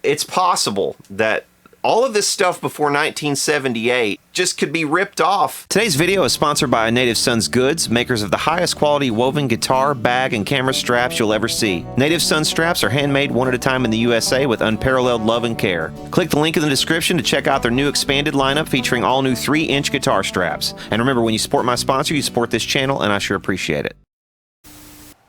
It's possible that all of this stuff before 1978 just could be ripped off. Today's video is sponsored by Native Sons Goods, makers of the highest quality woven guitar, bag, and camera straps you'll ever see. Native Sons straps are handmade one at a time in the USA with unparalleled love and care. Click the link in the description to check out their new expanded lineup featuring all new 3-inch guitar straps. And remember, when you support my sponsor, you support this channel, and I sure appreciate it.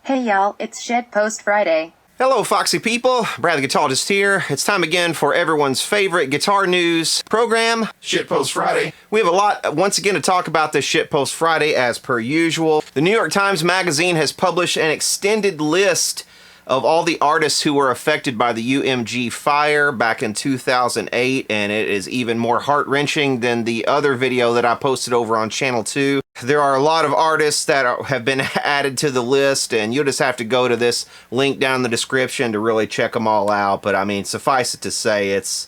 Hey y'all, it's Shitpost Friday. Hello, Foxy people. Brad the Guitologist here. It's time again for everyone's favorite guitar news program, Shitpost Friday. We have a lot, once again, to talk about this Shitpost Friday as per usual. The New York Times Magazine has published an extended list of all the artists who were affected by the UMG fire back in 2008, and it is even more heart-wrenching than the other video that I posted over on Channel 2. There are a lot of artists that have been added to the list, and you'll just have to go to this link down in the description to really check them all out. But I mean, suffice it to say, it's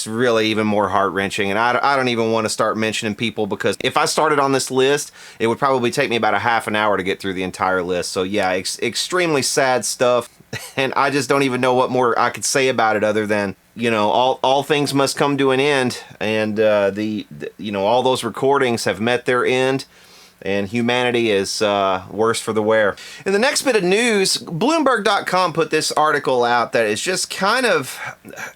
really even more heart-wrenching, and I don't even want to start mentioning people, because if I started on this list, it would probably take me about a half an hour to get through the entire list. So yeah, extremely sad stuff, and I just don't even know what more I could say about it other than, you know, all things must come to an end, and you know, all those recordings have met their end, and humanity is worse for the wear. In the next bit of news, Bloomberg.com put this article out that is just kind of,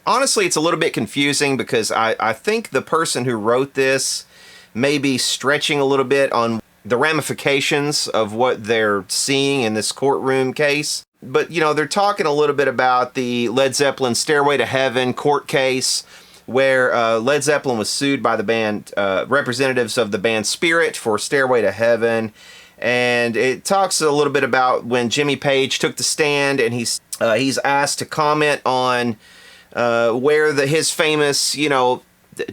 honestly, it's a little bit confusing, because I think the person who wrote this may be stretching a little bit on the ramifications of what they're seeing in this courtroom case. But, you know, they're talking a little bit about the Led Zeppelin Stairway to Heaven court case, where Led Zeppelin was sued by the band, representatives of the band Spirit, for Stairway to Heaven. And it talks a little bit about when Jimmy Page took the stand, and he's asked to comment on where his famous, you know,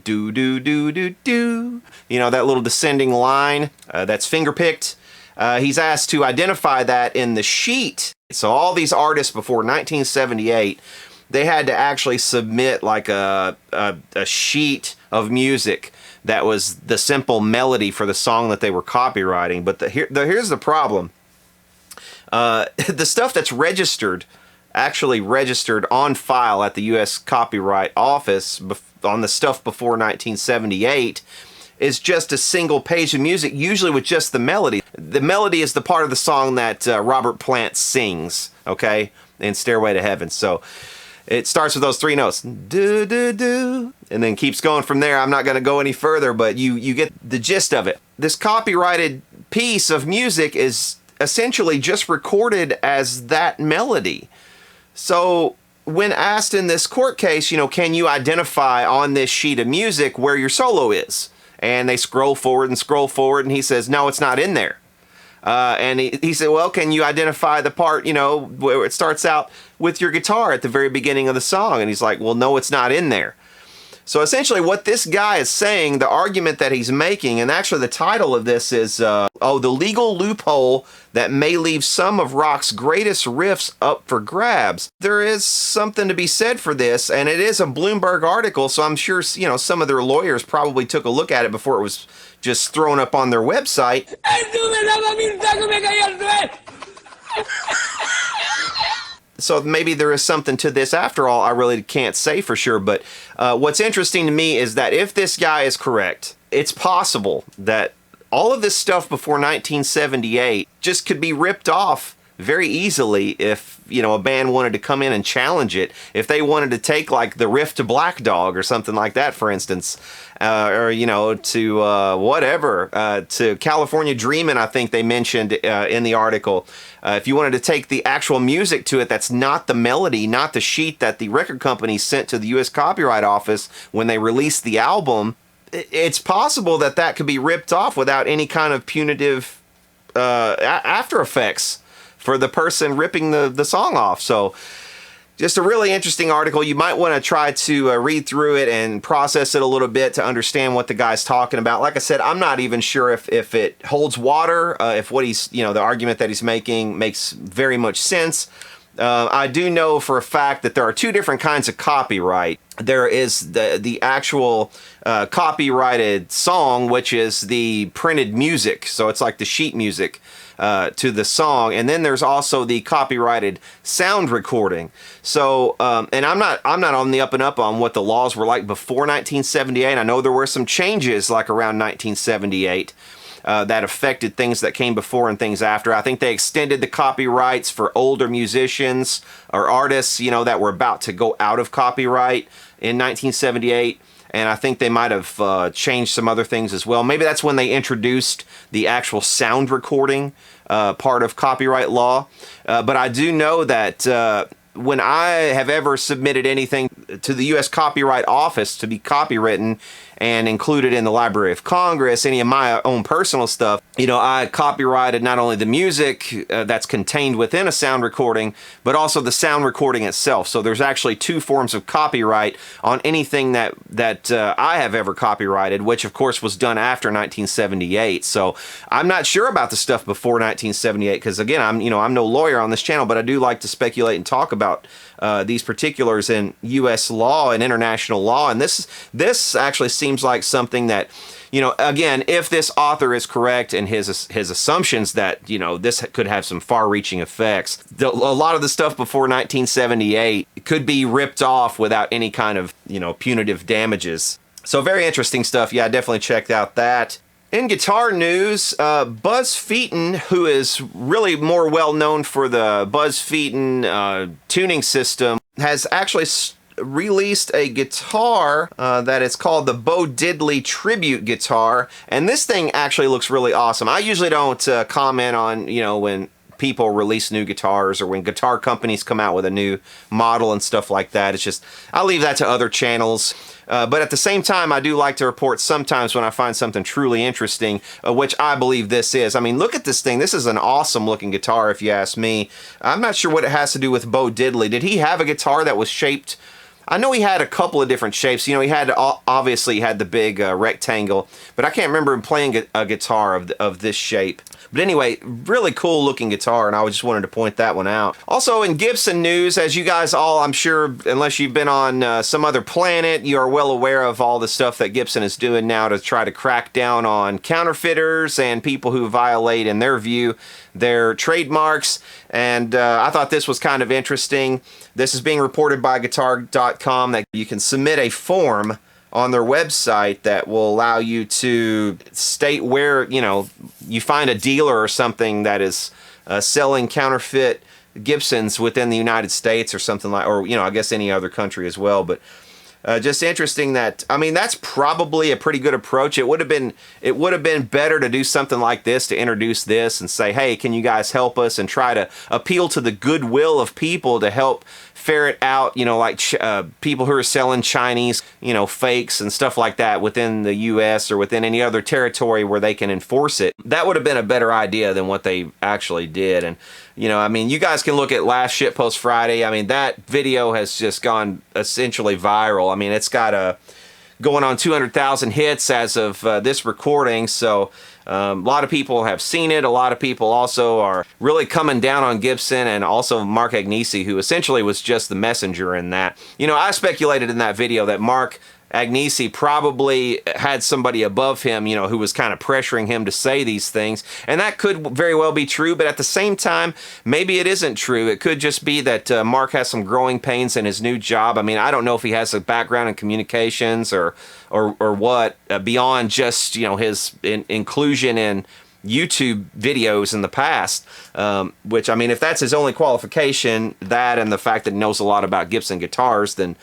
do-do-do-do-do, you know, that little descending line that's finger-picked. He's asked to identify that in the sheet. So all these artists before 1978, they had to actually submit like a sheet of music that was the simple melody for the song that they were copywriting. But here's the problem. The stuff that's actually registered on file at the U.S. Copyright Office on the stuff before 1978 is just a single page of music, usually with just the melody. The melody is the part of the song that Robert Plant sings, okay, in Stairway to Heaven. So it starts with those 3 notes, do, do, do, and then keeps going from there. I'm not going to go any further, but you get the gist of it. This copyrighted piece of music is essentially just recorded as that melody. So when asked in this court case, you know, can you identify on this sheet of music where your solo is? And they scroll forward, and he says, no, it's not in there. And he said, well, can you identify the part, you know, where it starts out with your guitar at the very beginning of the song? And he's like, well, no, it's not in there. So essentially what this guy is saying, the argument that he's making, and actually the title of this is, the legal loophole that may leave some of rock's greatest riffs up for grabs. There is something to be said for this, and it is a Bloomberg article, so I'm sure, you know, some of their lawyers probably took a look at it before it was just thrown up on their website. So maybe there is something to this after all. I really can't say for sure, but what's interesting to me is that if this guy is correct, it's possible that all of this stuff before 1978 just could be ripped off very easily if, you know, a band wanted to come in and challenge it. If they wanted to take like the riff to Black Dog or something like that, for instance, or, you know, to whatever, to California Dreamin', I think they mentioned in the article. If you wanted to take the actual music to it, that's not the melody, not the sheet that the record company sent to the U.S. Copyright Office when they released the album, it's possible that that could be ripped off without any kind of punitive after effects for the person ripping the song off. So just a really interesting article. You might want to try to read through it and process it a little bit to understand what the guy's talking about. Like I said, I'm not even sure if it holds water, if what he's, you know, the argument that he's making makes very much sense. I do know for a fact that there are 2 different kinds of copyright. There is the actual copyrighted song, which is the printed music. So it's like the sheet music. to the song, and then there's also the copyrighted sound recording. So, and I'm not on the up and up on what the laws were like before 1978. I know there were some changes like around 1978. That affected things that came before and things after. I think they extended the copyrights for older musicians or artists, you know, that were about to go out of copyright in 1978. And I think they might have changed some other things as well. Maybe that's when they introduced the actual sound recording part of copyright law. But I do know that when I have ever submitted anything to the U.S. Copyright Office to be copywritten and included in the Library of Congress, any of my own personal stuff, you know, I copyrighted not only the music that's contained within a sound recording, but also the sound recording itself. So there's actually two forms of copyright on anything that I have ever copyrighted, which of course was done after 1978. So I'm not sure about the stuff before 1978 because, again, I'm no lawyer on this channel, but I do like to speculate and talk about these particulars in U.S. law and international law. And this actually seems like something that, you know, again, if this author is correct in his assumptions that, you know, this could have some far-reaching effects, a lot of the stuff before 1978 could be ripped off without any kind of, you know, punitive damages. So very interesting stuff. Yeah, I definitely checked out that. In guitar news, Buzz Feiten, who is really more well known for the Buzz Feiten tuning system, has actually released a guitar that is called the Bo Diddley Tribute guitar, and this thing actually looks really awesome. I usually don't comment on, you know, when people release new guitars or when guitar companies come out with a new model and stuff like that. It's just, I'll leave that to other channels. But at the same time, I do like to report sometimes when I find something truly interesting, which I believe this is. I mean, look at this thing. This is an awesome looking guitar, if you ask me. I'm not sure what it has to do with Bo Diddley. Did he have a guitar that was shaped? I know he had a couple of different shapes. You know, he had, obviously he had the big rectangle, but I can't remember him playing a guitar of this shape. But anyway, really cool looking guitar, and I just wanted to point that one out. Also in Gibson news, as you guys all, I'm sure, unless you've been on some other planet, you are well aware of all the stuff that Gibson is doing now to try to crack down on counterfeiters and people who violate, in their view, their trademarks. And I thought this was kind of interesting. This is being reported by Guitar.com that you can submit a form on their website that will allow you to state where, you know, you find a dealer or something that is selling counterfeit Gibsons within the United States or something like, or, you know, I guess any other country as well. But just interesting that, I mean, that's probably a pretty good approach. It would have been better to do something like this, to introduce this and say, hey, can you guys help us, and try to appeal to the goodwill of people to help ferret out, you know, like people who are selling Chinese, you know, fakes and stuff like that within the U.S. or within any other territory where they can enforce it. That would have been a better idea than what they actually did. And, you know, I mean, you guys can look at last Shitpost Friday. I mean, that video has just gone essentially viral. I mean, it's got going on 200,000 hits as of this recording, so a lot of people have seen it. A lot of people also are really coming down on Gibson, and also Mark Agnesi, who essentially was just the messenger in that. You know, I speculated in that video that Mark Agnesi probably had somebody above him, you know, who was kind of pressuring him to say these things. And that could very well be true, but at the same time, maybe it isn't true. It could just be that Mark has some growing pains in his new job. I mean, I don't know if he has a background in communications or what, beyond just, you know, his inclusion in YouTube videos in the past, which, I mean, if that's his only qualification, that and the fact that he knows a lot about Gibson guitars, then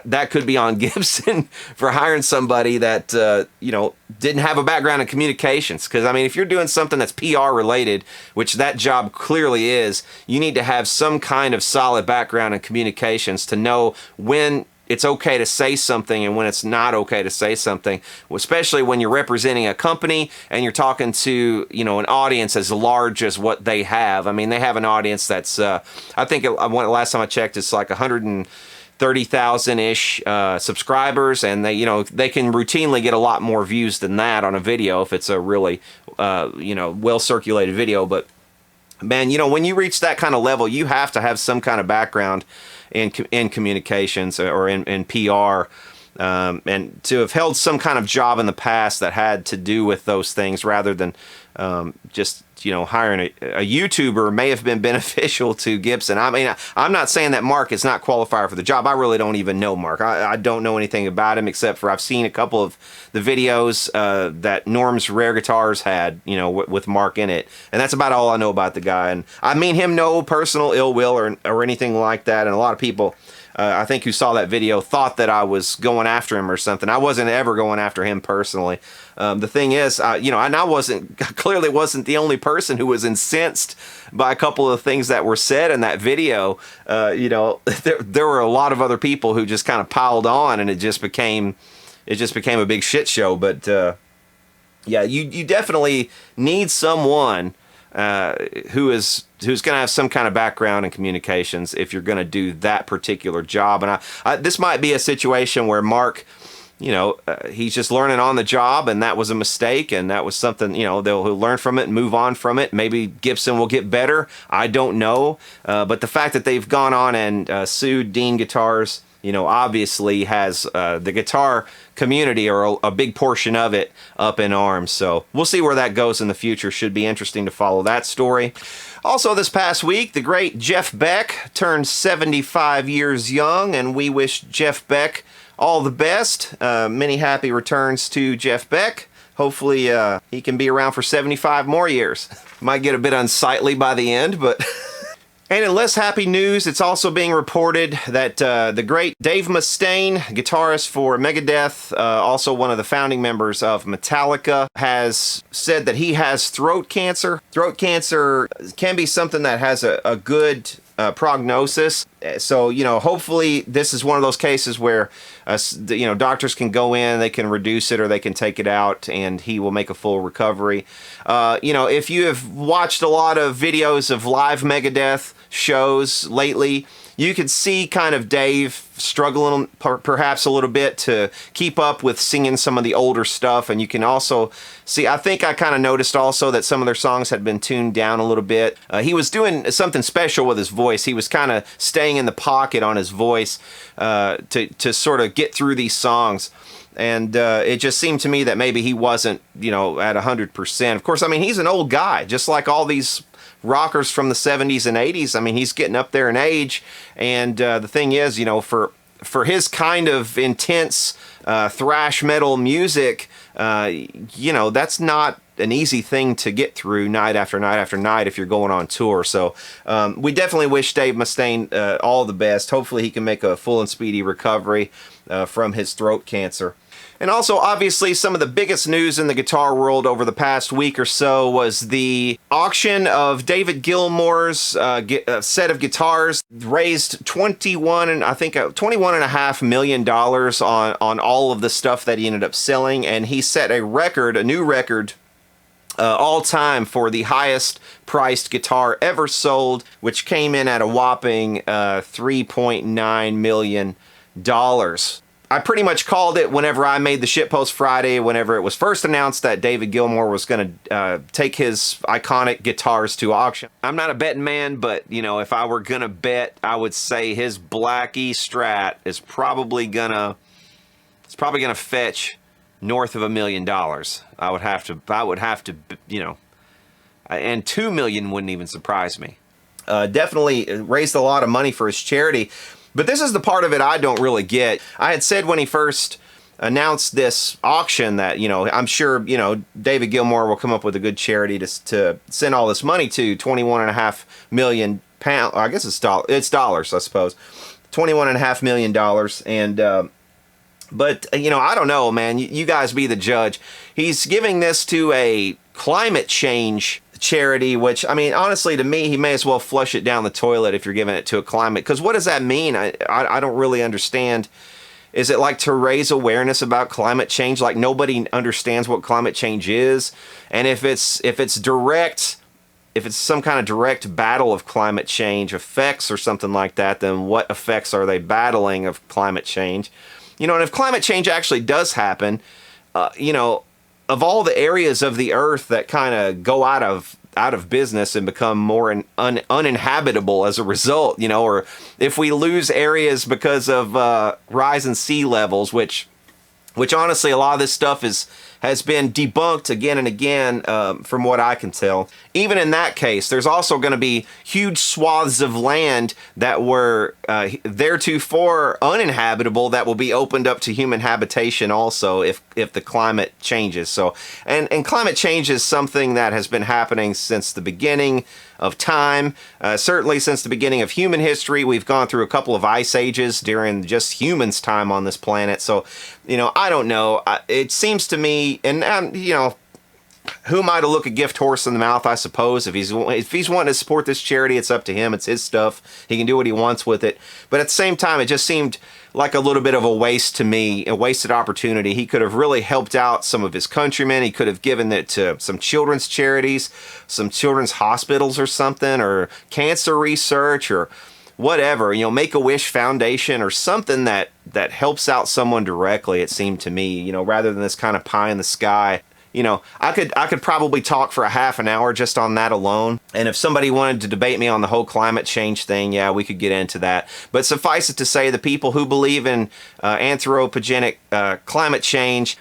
that could be on Gibson for hiring somebody that, you know, didn't have a background in communications. Because, I mean, if you're doing something that's PR related, which that job clearly is, you need to have some kind of solid background in communications to know when it's okay to say something and when it's not okay to say something, especially when you're representing a company and you're talking to, you know, an audience as large as what they have. I mean, they have an audience that's, I think last time I checked, it's like 130,000-ish subscribers, and they, you know, they can routinely get a lot more views than that on a video if it's a really, you know, well-circulated video. But, man, you know, when you reach that kind of level, you have to have some kind of background in communications or in PR, and to have held some kind of job in the past that had to do with those things rather than just, hiring a YouTuber may have been beneficial to Gibson. I mean, I'm not saying that Mark is not qualified for the job. I really don't even know Mark. I don't know anything about him except for I've seen a couple of the videos that Norm's Rare Guitars had, with Mark in it. And that's about all I know about the guy. And I mean him no personal ill will or anything like that. And a lot of people, I think, who saw that video thought that I was going after him or something. I wasn't ever going after him personally. The thing is, and I clearly wasn't the only person who was incensed by a couple of things that were said in that video. There were a lot of other people who just kind of piled on, and it just became a big shit show. But yeah, you definitely need someone who's going to have some kind of background in communications if you're going to do that particular job. And this might be a situation where Mark, he's just learning on the job, and that was a mistake, and that was something, he'll learn from it and move on from it. Maybe Gibson will get better. I don't know. But the fact that they've gone on and sued Dean Guitars, obviously has the guitar community, or a big portion of it, up in arms. So we'll see where that goes in the future. Should be interesting to follow that story. Also, this past week, the great Jeff Beck turned 75 years young, and we wish Jeff Beck all the best. Many happy returns to Jeff Beck. Hopefully he can be around for 75 more years. Might get a bit unsightly by the end, but... And in less happy news, it's also being reported that the great Dave Mustaine, guitarist for Megadeth, also one of the founding members of Metallica, has said that he has throat cancer. Throat cancer can be something that has a good prognosis. So, hopefully this is one of those cases where, doctors can go in, they can reduce it or they can take it out, and he will make a full recovery. If you have watched a lot of videos of live Megadeth shows lately, you could see kind of Dave struggling perhaps a little bit to keep up with singing some of the older stuff. And you can also see, I think I kind of noticed also that some of their songs had been tuned down a little bit. He was doing something special with his voice. He was kind of staying in the pocket on his voice to sort of get through these songs. And it just seemed to me that maybe he wasn't, at 100%. Of course, I mean, he's an old guy, just like all these rockers from the 70s and 80s. I mean, he's getting up there in age. And the thing is, for his kind of intense thrash metal music, that's not an easy thing to get through night after night after night if you're going on tour. So we definitely wish Dave Mustaine all the best. Hopefully he can make a full and speedy recovery from his throat cancer. And also, obviously, some of the biggest news in the guitar world over the past week or so was the auction of David Gilmour's set of guitars. Raised $21.5 million on all of the stuff that he ended up selling, and he set a new record all time for the highest priced guitar ever sold, which came in at a whopping $3.9 million. I pretty much called it whenever I made the Shitpost Friday, whenever it was first announced that David Gilmour was going to take his iconic guitars to auction. I'm not a betting man, but, if I were going to bet, I would say his Black E Strat is probably going to fetch north of $1 million. I would have to, and $2 million wouldn't even surprise me. Definitely raised a lot of money for his charity. But this is the part of it I don't really get. I had said when he first announced this auction that, I'm sure, David Gilmour will come up with a good charity to send all this money to. 21.5 million pounds. I guess it's dollars, I suppose. $21.5 million. And, but, I don't know, man. You guys be the judge. He's giving this to a climate change charity, which, I mean, honestly, to me, he may as well flush it down the toilet if you're giving it to a climate. Because what does that mean? I don't really understand. Is it like to raise awareness about climate change? Like nobody understands what climate change is? And if it's some kind of direct battle of climate change effects or something like that, then what effects are they battling of climate change? And if climate change actually does happen, of all the areas of the earth that kind of go out of business and become more uninhabitable as a result, or if we lose areas because of rise in sea levels, which honestly, a lot of this stuff has been debunked again and again, from what I can tell. Even in that case, there's also going to be huge swaths of land that were theretofore uninhabitable that will be opened up to human habitation also if the climate changes. So, and climate change is something that has been happening since the beginning of time. Certainly since the beginning of human history. We've gone through a couple of ice ages during just humans' time on this planet. So, you know, I don't know. It seems to me, and you know, who am I to look a gift horse in the mouth, I suppose? If he's wanting to support this charity, it's up to him. It's his stuff. He can do what he wants with it. But at the same time, it just seemed like a little bit of a waste to me, a wasted opportunity. He could have really helped out some of his countrymen. He could have given it to some children's charities, some children's hospitals or something, or cancer research, or whatever, you know, Make-A-Wish Foundation or something that helps out someone directly, it seemed to me, you know, rather than this kind of pie in the sky. You know, I could probably talk for a half an hour just on that alone. And if somebody wanted to debate me on the whole climate change thing, yeah, we could get into that. But suffice it to say, the people who believe in anthropogenic climate change,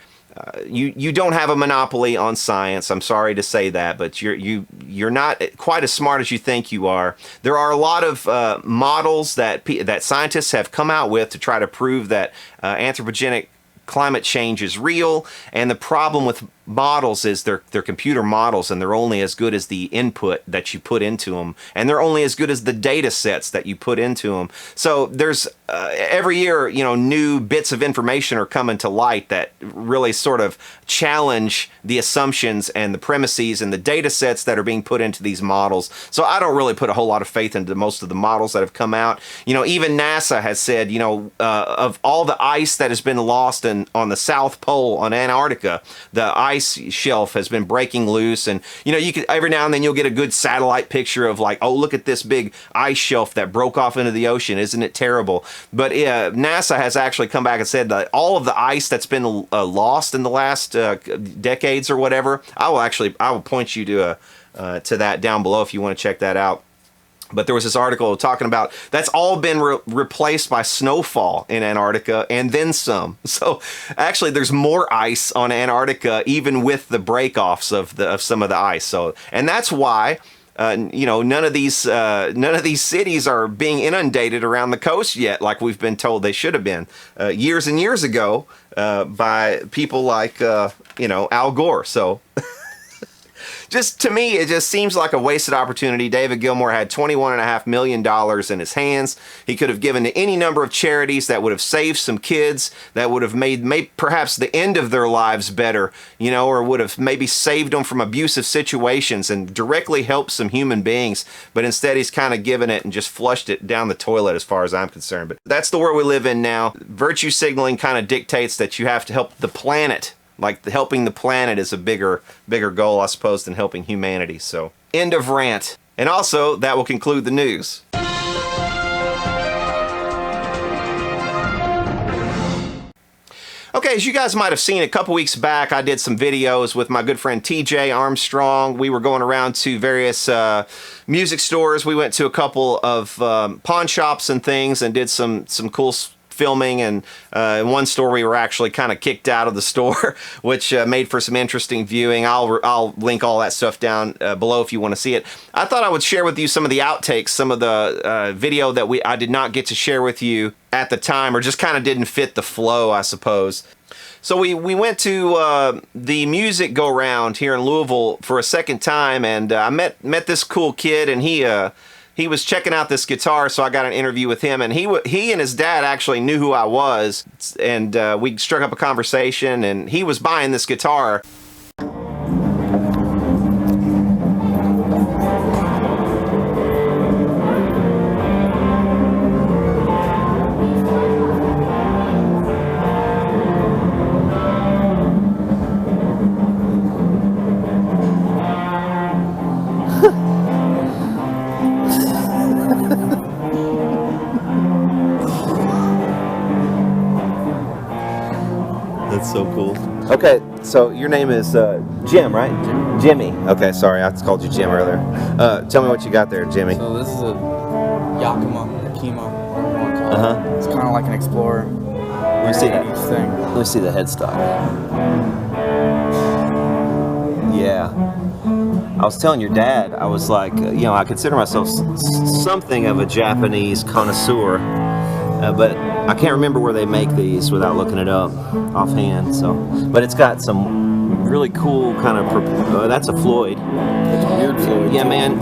you don't have a monopoly on science. I'm sorry to say that, but you're not quite as smart as you think you are. There are a lot of models that scientists have come out with to try to prove that anthropogenic climate change is real, and the problem with models is they're computer models, and they're only as good as the input that you put into them, and they're only as good as the data sets that you put into them. So there's every year, you know, new bits of information are coming to light that really sort of challenge the assumptions and the premises and the data sets that are being put into these models. So I don't really put a whole lot of faith into most of the models that have come out. You know, even NASA has said, you know, of all the ice that has been lost on the South Pole, on Antarctica, the ice shelf has been breaking loose, and you know, you could every now and then you'll get a good satellite picture of like, oh, look at this big ice shelf that broke off into the ocean, isn't it terrible? But NASA has actually come back and said that all of the ice that's been lost in the last decades or whatever, I will point you to that down below if you want to check that out. But there was this article talking about that's all been replaced by snowfall in Antarctica and then some. So actually there's more ice on Antarctica even with the break-offs of some of the ice. So, and that's why you know, none of these cities are being inundated around the coast yet, like we've been told they should have been years and years ago by people like you know, Al Gore. So just to me, it just seems like a wasted opportunity. David Gilmour had $21.5 million in his hands. He could have given to any number of charities that would have saved some kids, that would have made perhaps the end of their lives better, you know, or would have maybe saved them from abusive situations and directly helped some human beings. But instead, he's kind of given it and just flushed it down the toilet as far as I'm concerned. But that's the world we live in now. Virtue signaling kind of dictates that you have to help the planet. Like helping the planet is a bigger goal, I suppose, than helping humanity. So, end of rant. And also, that will conclude the news. Okay, as you guys might have seen a couple weeks back, I did some videos with my good friend TJ Armstrong. We were going around to various music stores. We went to a couple of pawn shops and things and did some cool filming, and in one store we were actually kind of kicked out of the store, which made for some interesting viewing. I'll link all that stuff down below if you want to see it. I thought I would share with you some of the outtakes, some of the video that I did not get to share with you at the time, or just kind of didn't fit the flow, I suppose. So we went to the music go-round here in Louisville for a second time, and I met this cool kid, and he was checking out this guitar, so I got an interview with him, and he and his dad actually knew who I was, and we struck up a conversation, and he was buying this guitar. That's so cool. Okay, so your name is Jim, right? Jimmy. Okay, sorry, I called you Jim earlier. Tell me what you got there, Jimmy. So this is a Yakima, It's kind of like an Explorer. Let me see that. Thing. Let me see the headstock. Yeah. I was telling your dad, I was like, you know, I consider myself something of a Japanese connoisseur, but I can't remember where they make these without looking it up offhand. So, but it's got some really cool kind of. That's a Floyd. It's a weird Floyd. Yeah, man.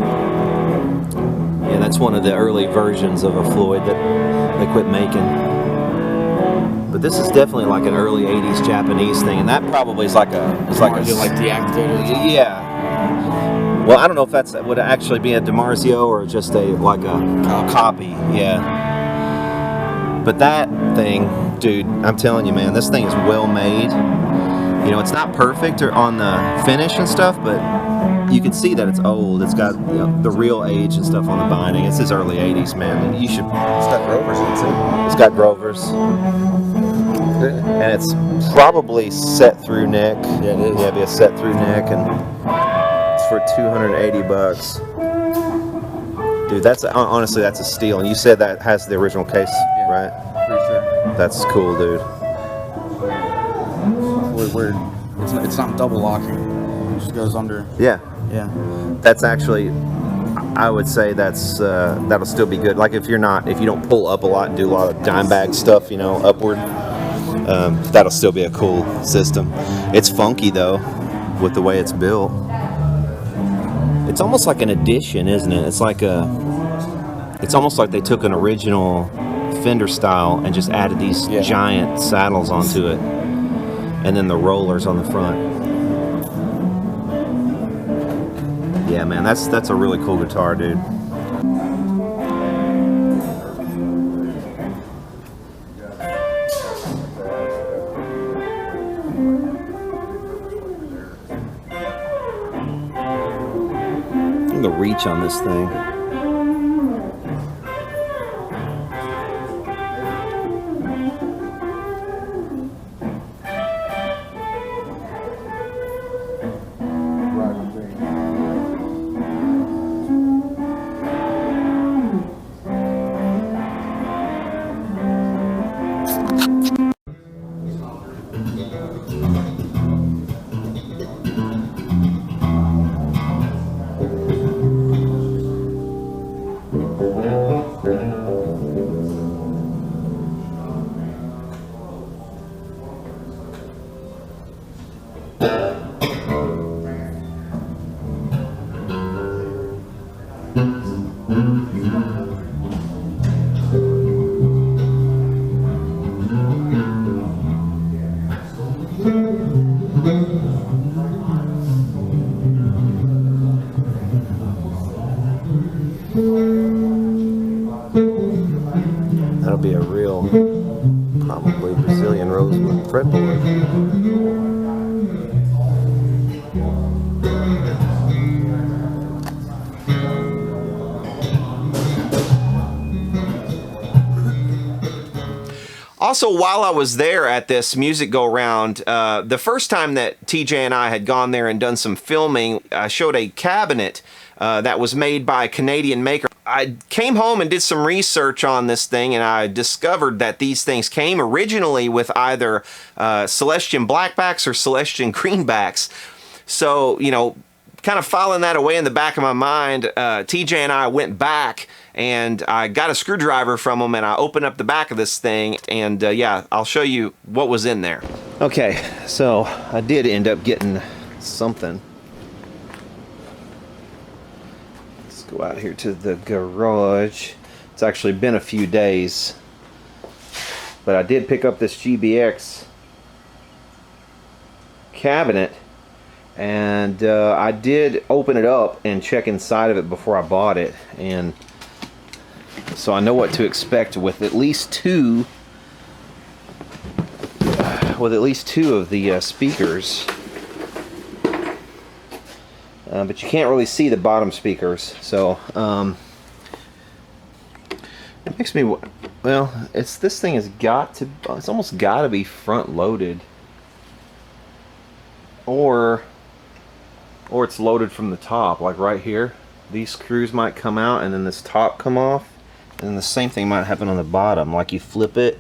Yeah, that's one of the early versions of a Floyd that they quit making. But this is definitely like an early '80s Japanese thing, and that probably is like a. It's like a like deactivated. Yeah. Well, I don't know if that's would actually be a DiMarzio or just a copy. Yeah. But that thing, dude, I'm telling you, man, this thing is well made. You know, it's not perfect on the finish and stuff, but you can see that it's old. It's got, you know, the real age and stuff on the binding. It's his early '80s, man. You should. It's got Grovers in it too. It's got Grovers. And it's probably set through neck. Yeah, it is. Yeah, it'd be a set through neck, and it's for $280. Dude, that's honestly, that's a steal. And you said that has the original case, right? Pretty sure. That's cool, dude. Weird. It's not double locking. It just goes under. Yeah. Yeah. That's actually, I would say that's that'll still be good. Like if you don't pull up a lot and do a lot of dime bag stuff, you know, upward, that'll still be a cool system. It's funky though, with the way it's built. It's almost like an addition, isn't it? It's almost like they took an original Fender style and just added these giant saddles onto it, and then the rollers on the front. Yeah, man, that's a really cool guitar, dude. The reach on this thing. That'll be a real, probably Brazilian rosewood fretboard. Also, while I was there at this music go-round, the first time that TJ and I had gone there and done some filming, I showed a cabinet that was made by a Canadian maker. I came home and did some research on this thing, and I discovered that these things came originally with either Celestion blackbacks or Celestion greenbacks. So, you know, kind of filing that away in the back of my mind, TJ and I went back and I got a screwdriver from him and I opened up the back of this thing, and yeah, I'll show you what was in there. Okay, so I did end up getting something. Let's go out here to the garage. It's actually been a few days, but I did pick up this GBX cabinet, and I did open it up and check inside of it before I bought it, and so I know what to expect with at least two of the speakers. But you can't really see the bottom speakers, so it makes me, well, this thing has got to, it's almost got to be front loaded, or it's loaded from the top, like right here. These screws might come out and then this top come off, and then the same thing might happen on the bottom, like you flip it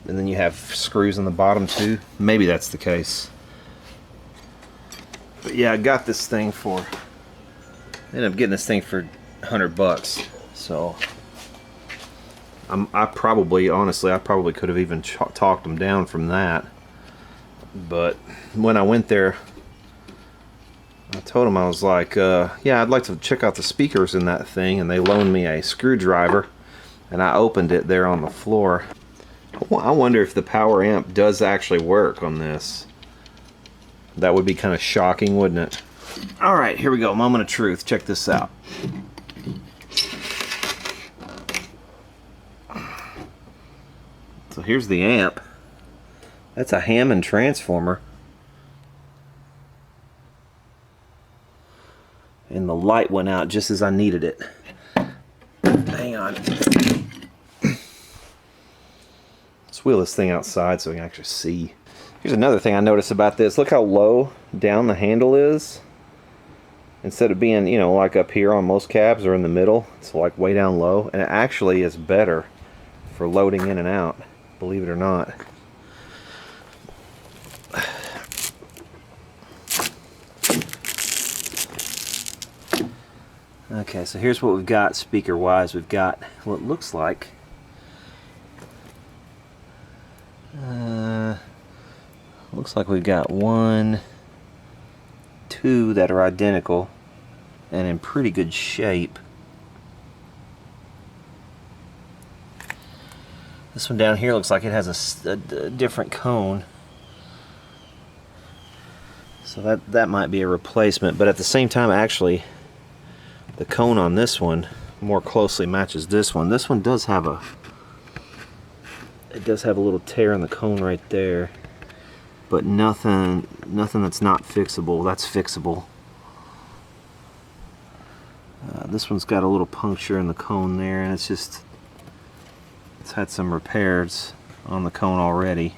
and then you have screws on the bottom too. Maybe that's the case. But yeah, I got this thing for, ended up getting this thing for $100. So I probably, honestly, I probably could have even talked them down from that. But when I went there, I told them, I was like, yeah, I'd like to check out the speakers in that thing, and they loaned me a screwdriver, and I opened it there on the floor. I wonder if the power amp does actually work on this. That would be kind of shocking, wouldn't it? All right, here we go. Moment of truth. Check this out. So here's the amp. That's a Hammond transformer. And the light went out just as I needed it. Hang on. Let's wheel this thing outside so we can actually see. Here's another thing I noticed about this. Look how low down the handle is. Instead of being, you know, like up here on most cabs or in the middle, it's like way down low. And it actually is better for loading in and out, believe it or not. Okay, so here's what we've got speaker-wise. We've got what looks like we've got 1, 2 that are identical and in pretty good shape. This one down here looks like it has a different cone. So that might be a replacement, but at the same time, actually, the cone on this one more closely matches this one. This one does have a little tear in the cone right there, but nothing that's not fixable. That's fixable. This one's got a little puncture in the cone there, and it's had some repairs on the cone already.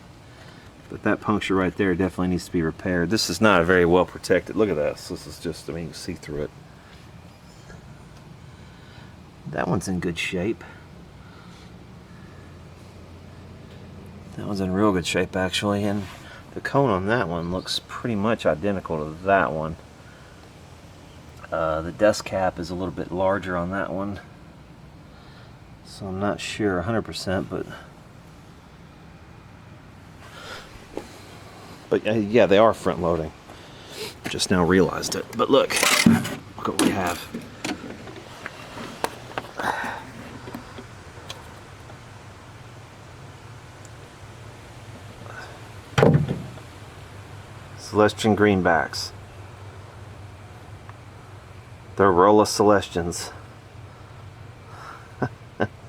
But that puncture right there definitely needs to be repaired. This is not a very well protected. Look at this. This is just, I mean, you can see through it. That one's in good shape. That one's in real good shape, actually, and the cone on that one looks pretty much identical to that one. The desk cap is a little bit larger on that one, so I'm not sure 100%, but yeah, they are front loading. Just now realized it. But look what we have. Celestion greenbacks. They're Rolla Celestions.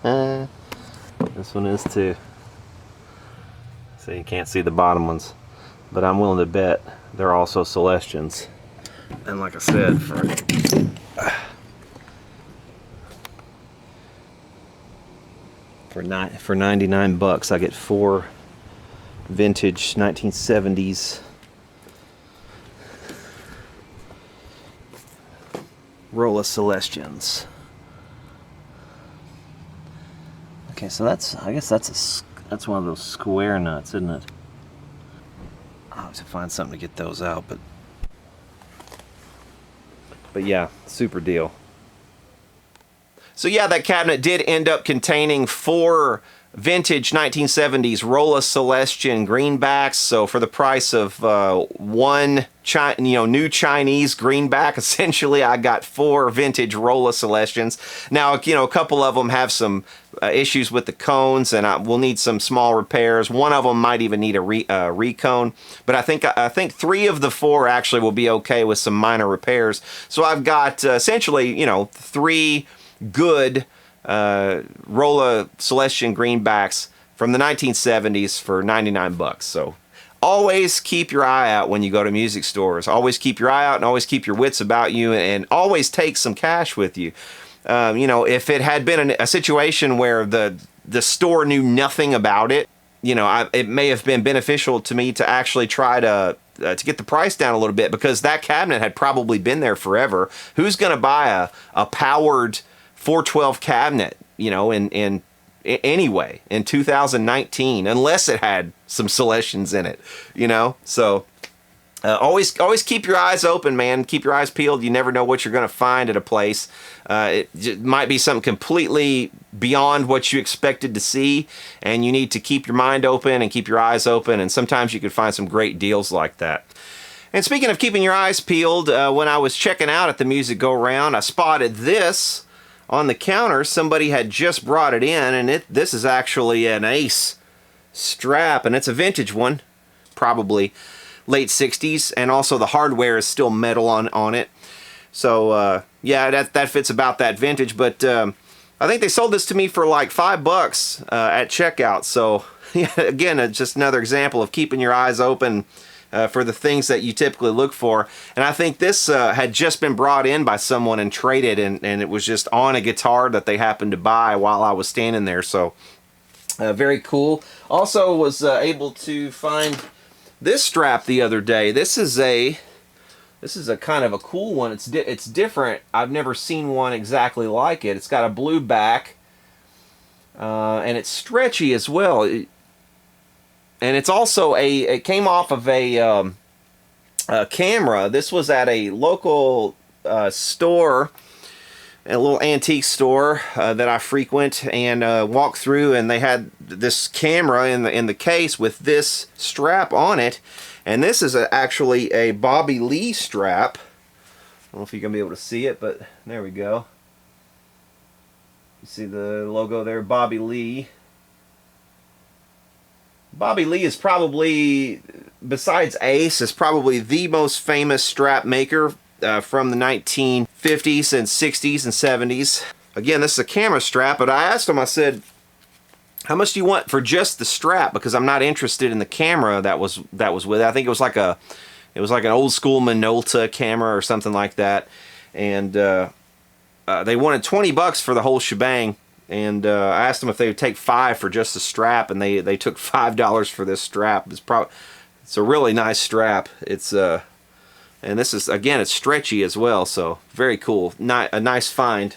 This one is too. So you can't see the bottom ones, but I'm willing to bet they're also Celestions. And like I said, for $99, I get 4 vintage 1970s Rolla Celestions. Okay, so I guess that's one of those square nuts, isn't it? I'll have to find something to get those out, but yeah, super deal. So yeah, that cabinet did end up containing 4 vintage 1970s Rolla Celestion greenbacks. So for the price of one new Chinese greenback, essentially I got 4 vintage Rolla Celestions. Now, a couple of them have some issues with the cones, and we'll need some small repairs. One of them might even need a recone, but I think 3 of the 4 actually will be okay with some minor repairs. So I've got essentially 3 good Rolla Celestion greenbacks from the 1970s for $99. So always keep your eye out when you go to music stores. Always keep your eye out and always keep your wits about you, and always take some cash with you. If it had been a situation where the store knew nothing about it, it may have been beneficial to me to actually try to get the price down a little bit, because that cabinet had probably been there forever. Who's going to buy a powered 412 cabinet, anyway, in 2019, unless it had some Celestions in it, So Always keep your eyes open, man. Keep your eyes peeled. You never know what you're going to find at a place. It might be something completely beyond what you expected to see, and you need to keep your mind open and keep your eyes open, and sometimes you can find some great deals like that. And speaking of keeping your eyes peeled, when I was checking out at the Music Go Round, I spotted this on the counter. Somebody had just brought it in, and this is actually an Ace strap, and it's a vintage one, probably late 60s, and also the hardware is still metal on it. So yeah, that fits about that vintage, but I think they sold this to me for like $5 at checkout. So yeah, again, it's just another example of keeping your eyes open for the things that you typically look for. And I think this had just been brought in by someone and traded, and it was just on a guitar that they happened to buy while I was standing there. So very cool. Also was able to find this strap the other day. This is a kind of a cool one. It's different. I've never seen one exactly like it. It's got a blue back, and it's stretchy as well. And it's also it came off of a camera. This was at a local store, a little antique store that I frequent and walk through, and they had this camera in the case with this strap on it. And this is actually a Bobby Lee strap. I don't know if you're gonna be able to see it, but there we go. You see the logo there, Bobby Lee. Bobby Lee is probably, besides Ace, is probably the most famous strap maker from the 1950s and 60s and 70s. Again, this is a camera strap, but I asked him, I said, how much do you want for just the strap? Because I'm not interested in the camera that was with it. I think it was like an old school Minolta camera or something like that. And they wanted $20 for the whole shebang. And I asked them if they would take $5 for just the strap, and they took $5 for this strap. It's a really nice strap. And this is, again, it's stretchy as well, so very cool. A nice find.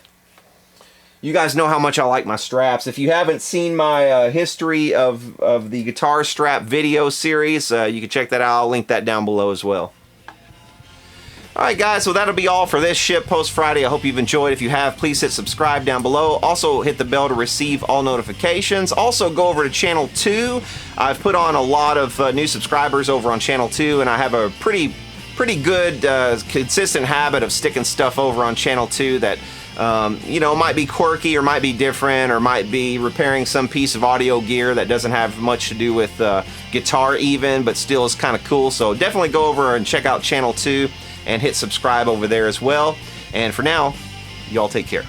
You guys know how much I like my straps. If you haven't seen my history of the guitar strap video series, you can check that out. I'll link that down below as well. Alright guys, so that'll be all for this Ship Post Friday. I hope you've enjoyed. If you have, please hit subscribe down below. Also hit the bell to receive all notifications. Also go over to Channel 2. I've put on a lot of new subscribers over on Channel 2, and I have a pretty good consistent habit of sticking stuff over on Channel 2 that you know, might be quirky or might be different or might be repairing some piece of audio gear that doesn't have much to do with guitar even, but still is kind of cool. So definitely go over and check out Channel 2 and hit subscribe over there as well. And for now, y'all take care.